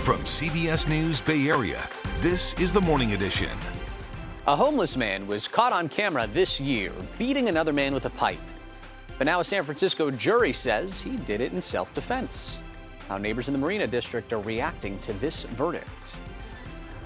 From CBS News Bay Area, this is the Morning Edition. A homeless man was caught on camera this year beating another man with a pipe. But now a San Francisco jury says he did it in self-defense. How neighbors in the Marina district are reacting to this verdict.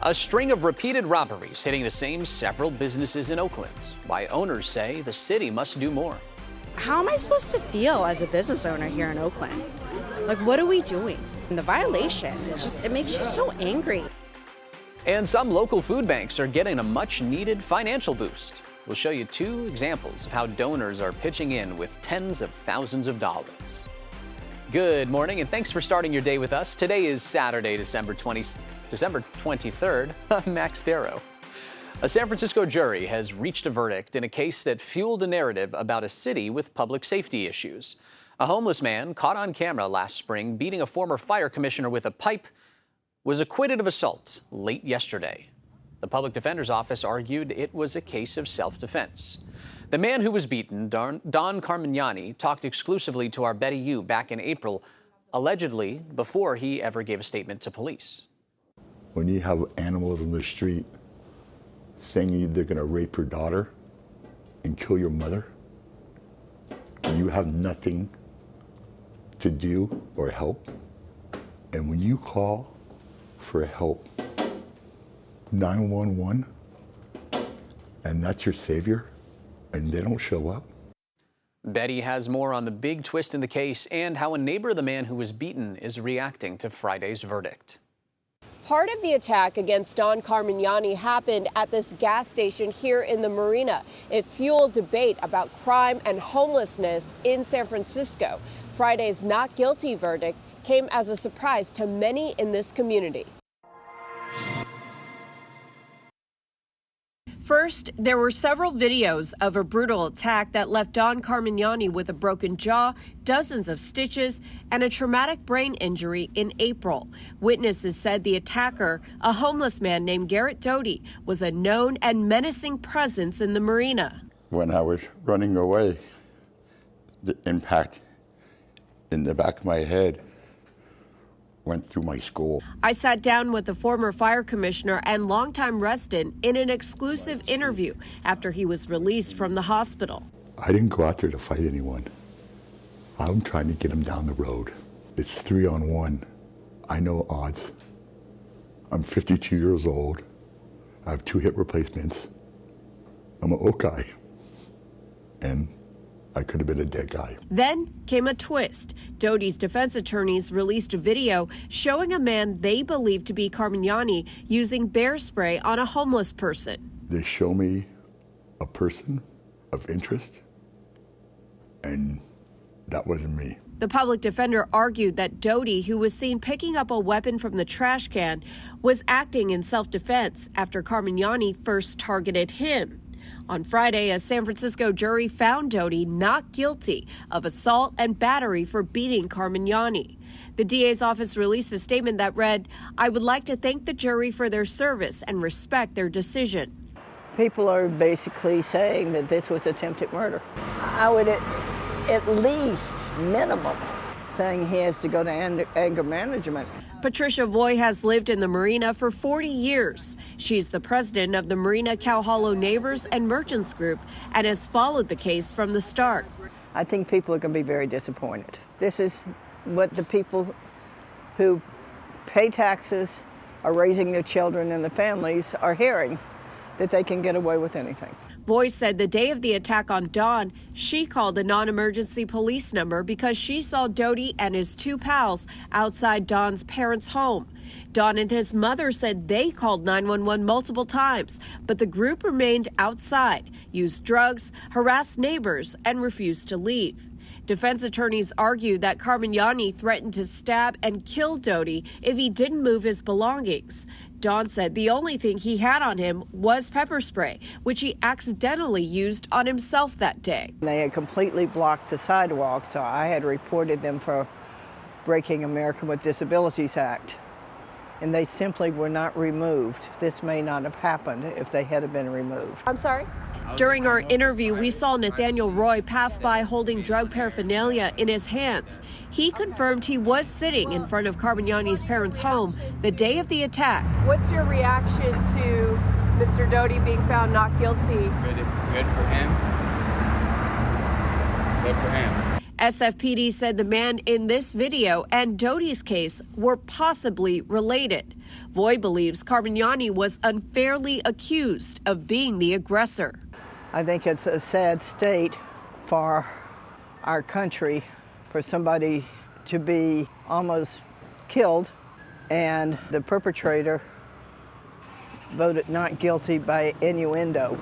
A string of repeated robberies hitting the same several businesses in Oakland. Why owners say the city must do more. How am I supposed to feel as a business owner here in Oakland? Like, what are we doing? And the violation, it makes you so angry. And some local food banks are getting a much-needed financial boost. We'll show you two examples of how donors are pitching in with tens of thousands of dollars. Good morning, and thanks for starting your day with us. Today is Saturday, December 23rd. I'm Max Darrow. A San Francisco jury has reached a verdict in a case that fueled a narrative about a city with public safety issues. A homeless man caught on camera last spring beating a former fire commissioner with a pipe was acquitted of assault late yesterday. The public defender's office argued it was a case of self-defense. The man who was beaten, Don Carmignani, talked exclusively to our Betty Yu back in April, allegedly before he ever gave a statement to police. When you have animals in the street saying they're going to rape your daughter and kill your mother, you have nothing to do or help. And when you call for help, 911, and that's your savior, and they don't show up. Betty has more on the big twist in the case and how a neighbor of the man who was beaten is reacting to Friday's verdict. Part of the attack against Don Carmignani happened at this gas station here in the Marina. It fueled debate about crime and homelessness in San Francisco. Friday's not guilty verdict came as a surprise to many in this community. First, there were several videos of a brutal attack that left Don Carmignani with a broken jaw, dozens of stitches, and a traumatic brain injury in April. Witnesses said the attacker, a homeless man named Garrett Doty, was a known and menacing presence in the Marina. When I was running away, the impact in the back of my head went through my skull. I sat down with the former fire commissioner and longtime resident in an exclusive interview after he was released from the hospital. I didn't go out there to fight anyone. I'm trying to get him down the road. It's 3-on-1. I know odds. I'm 52 years old. I have 2 hip replacements. I'm an old guy. And I could have been a dead guy. Then came a twist. Doty's defense attorneys released a video showing a man they believe to be Carmignani using bear spray on a homeless person. They show me a person of interest, and that wasn't me. The public defender argued that Doty, who was seen picking up a weapon from the trash can, was acting in self-defense after Carmignani first targeted him. On Friday, a San Francisco jury found Doty not guilty of assault and battery for beating Carmignani. The DA's office released a statement that read, "I would like to thank the jury for their service and respect their decision." People are basically saying that this was attempted murder. I would at least minimum saying he has to go to anger management. Patricia Voy has lived in the Marina for 40 years. She's the president of the Marina Cow Hollow Neighbors and Merchants Group and has followed the case from the start. I think people are going to be very disappointed. This is what the people who pay taxes, are raising their children and the families are hearing, that they can get away with anything. Voy said the day of the attack on Don, she called the non-emergency police number because she saw Doty and his 2 pals outside Don's parents' home. Don and his mother said they called 911 multiple times, but the group remained outside, used drugs, harassed neighbors, and refused to leave. Defense attorneys argued that Carmignani threatened to stab and kill Doty if he didn't move his belongings. Don said the only thing he had on him was pepper spray, which he accidentally used on himself that day. They had completely blocked the sidewalk, so I had reported them for breaking American with Disabilities Act, and they simply were not removed. This may not have happened if they had been removed. I'm sorry? During our interview, we saw Nathaniel Roy pass by holding drug paraphernalia in his hands. He confirmed he was sitting in front of Carmignani's parents' home the day of the attack. What's your reaction to Mr. Doty being found not guilty? Good for him. Good for him. SFPD said the man in this video and Doty's case were possibly related. Voy believes Carmignani was unfairly accused of being the aggressor. I think it's a sad state for our country for somebody to be almost killed and the perpetrator voted not guilty by innuendo.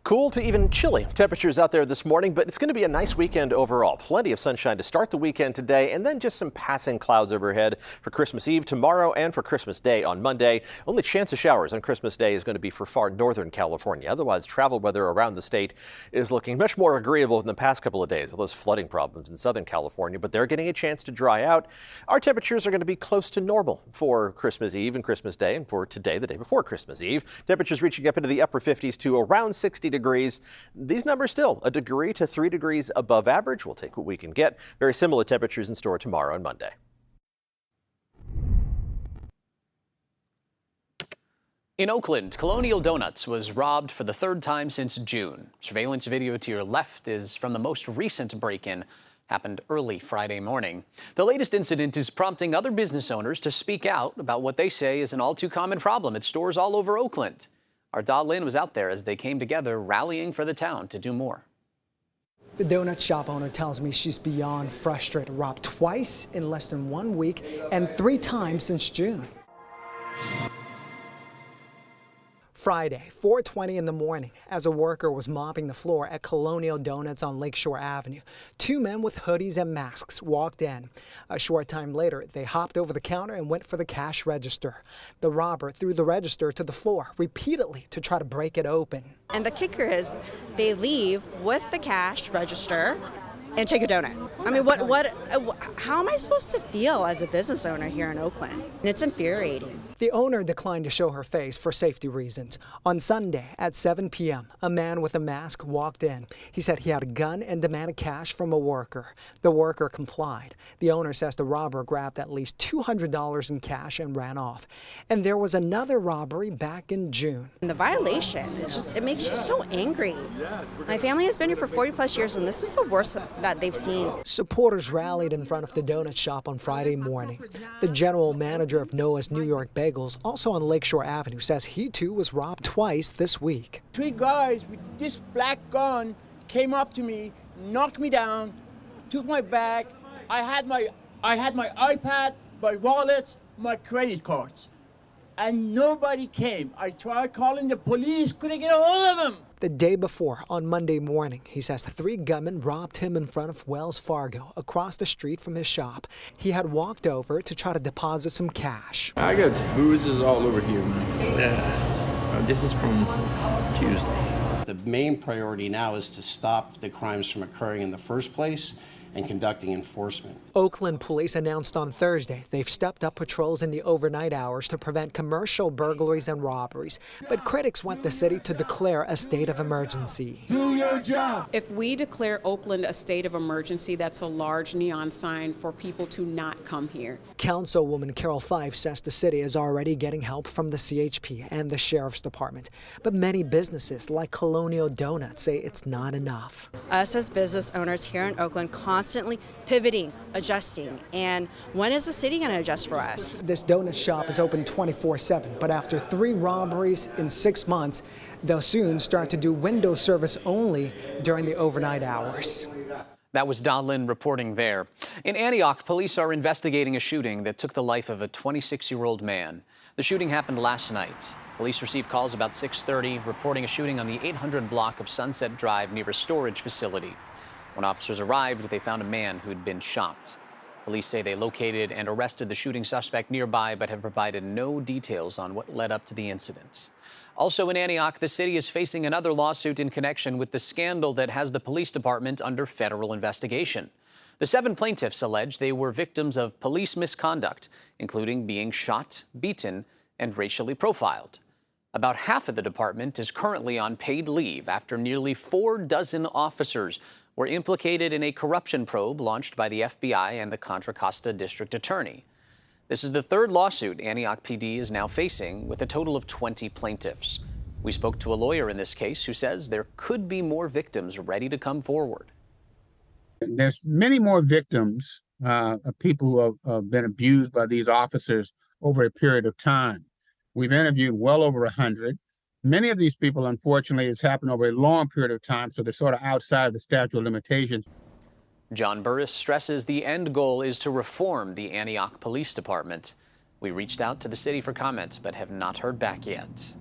Cool to even chilly temperatures out there this morning, but it's going to be a nice weekend overall. Plenty of sunshine to start the weekend today, and then just some passing clouds overhead for Christmas Eve tomorrow and for Christmas Day on Monday. Only chance of showers on Christmas Day is going to be for far northern California. Otherwise, travel weather around the state is looking much more agreeable than the past couple of days. Those flooding problems in Southern California, but they're getting a chance to dry out. Our temperatures are going to be close to normal for Christmas Eve and Christmas Day, and for today, the day before Christmas Eve. Temperatures reaching up into the upper 50s to around 60 degrees. These numbers still a degree to 3 degrees above average. We'll take what we can get. Very similar temperatures in store tomorrow and Monday. In Oakland, Colonial Donuts was robbed for the third time since June. Surveillance video to your left is from the most recent break-in. Happened early Friday morning. The latest incident is prompting other business owners to speak out about what they say is an all-too-common problem at stores all over Oakland. Our Da Lin was out there as they came together, rallying for the town to do more. The donut shop owner tells me she's beyond frustrated. Robbed twice in less than 1 week and 3 times since June. Friday, 4:20 in the morning, as a worker was mopping the floor at Colonial Donuts on Lakeshore Avenue, 2 men with hoodies and masks walked in. A short time later, they hopped over the counter and went for the cash register. The robber threw the register to the floor repeatedly to try to break it open. And the kicker is they leave with the cash register and take a donut. I mean, how am I supposed to feel as a business owner here in Oakland? And it's infuriating. The owner declined to show her face for safety reasons. On Sunday at 7 p.m., a man with a mask walked in. He said he had a gun and demanded cash from a worker. The worker complied. The owner says the robber grabbed at least $200 in cash and ran off. And there was another robbery back in June. And the violation, it makes you so angry. My family has been here for 40 plus years, and this is the worst that they've seen. Supporters rallied in front of the donut shop on Friday morning. The general manager of Noah's New York Bagels, also on Lakeshore Avenue, says he too was robbed twice this week. 3 guys with this black gun came up to me, knocked me down, took my bag. I had my iPad, my wallet, my credit cards, and nobody came. I tried calling the police, couldn't get a hold of them. The day before, on Monday morning, he says 3 gunmen robbed him in front of Wells Fargo across the street from his shop. He had walked over to try to deposit some cash. I got bruises all over here. This is from Tuesday. The main priority now is to stop the crimes from occurring in the first place and conducting enforcement. Oakland police announced on Thursday they've stepped up patrols in the overnight hours to prevent commercial burglaries and robberies. But critics want the city to declare a state of emergency. Do your job. If we declare Oakland a state of emergency, that's a large neon sign for people to not come here. Councilwoman Carol Fife says the city is already getting help from the CHP and the Sheriff's Department. But many businesses like Colonial Donuts say it's not enough. Us as business owners here in Oakland constantly pivoting, adjusting, and when is the city going to adjust for us? This donut shop is open 24/7, but after 3 robberies in 6 months, they'll soon start to do window service only during the overnight hours. That was Da Lin reporting there. In Antioch, police are investigating a shooting that took the life of a 26-year-old man. The shooting happened last night. Police received calls about 6:30 reporting a shooting on the 800 block of Sunset Drive near a storage facility. When officers arrived, they found a man who'd been shot. Police say they located and arrested the shooting suspect nearby, but have provided no details on what led up to the incident. Also in Antioch, the city is facing another lawsuit in connection with the scandal that has the police department under federal investigation. The 7 plaintiffs allege they were victims of police misconduct, including being shot, beaten, and racially profiled. About half of the department is currently on paid leave after nearly 4 dozen officers were implicated in a corruption probe launched by the FBI and the Contra Costa District Attorney. This is the 3rd lawsuit Antioch PD is now facing, with a total of 20 plaintiffs. We spoke to a lawyer in this case who says there could be more victims ready to come forward. There's many more victims of people who have been abused by these officers over a period of time. We've interviewed well over 100. Many of these people, unfortunately, it's happened over a long period of time, so they're sort of outside of the statute of limitations. John Burris stresses the end goal is to reform the Antioch Police Department. We reached out to the city for comment, but have not heard back yet.